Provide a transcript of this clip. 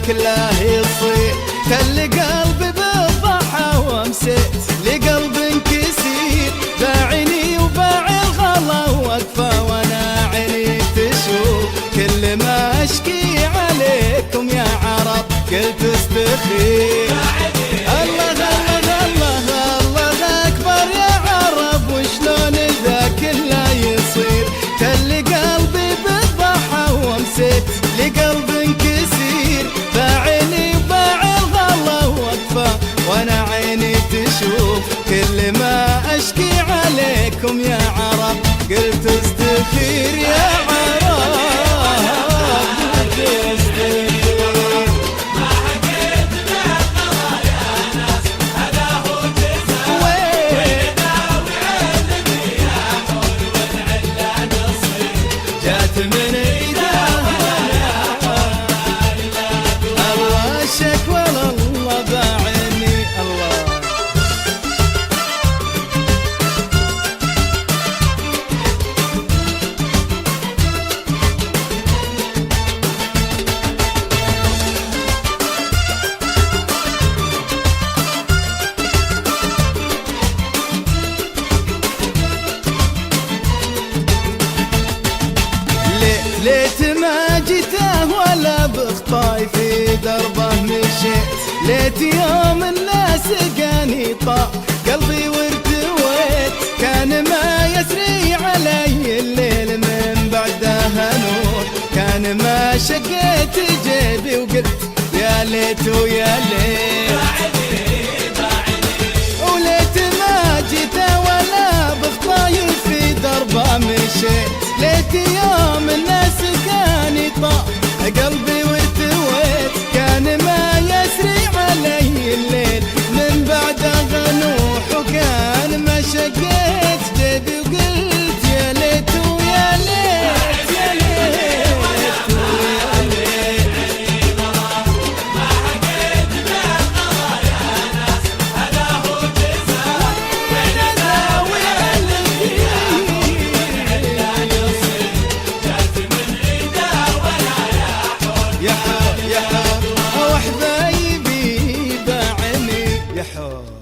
كله يصير. خلي قلبي بالضحى وامسيت لقلب كسير، باعني وباع الغلا وقفه وانا عيني تشوف. كل ما اشكي عليكم يا عرب قلت استخير. الله الله الله الله اكبر يا عرب، وشلون ذا كله يصير. خلي قلبي بالضحى وامسيت لقلب كسير، باعني وباع الغلا وقفه وانا عيني تشوف. كل ما اشكي عليكم يا عرب قلت استخير يا عرب قلت استخير. ما حكيت بالقضا يا ناس هذا هو الجزاء، ويداوي علمي يا حول والعله نصير. جات من ايدها الله الشكوى الله باعني الله. ليت ما جيته ولا بخطاي في دربه مشيت. ليت يوم الناس سقاني طاق قلبي وارتويت. كان ما يسري علي الليل من بعدها نور. كان ما شقيت جيبي وقلت يا ليت ويا ليت. وليت ما جيته ولا بخطاي في دربه مشيت. ليت يوم الناس كاني طاق قلبي وارتويت. كان ما يسري علي الليل من بعد غنوح. وكان ما شقيت جيبي وقلت يا ليت ويا ليت يا ليت ويا ليت. ما حكيت بالقضا يا ناس هذا هو الجزاء، ويداوي علمي يا حول والعله نصير. جات من عيدها ولا يا حول يا حول يا حول وحبايبي باعني يا حول.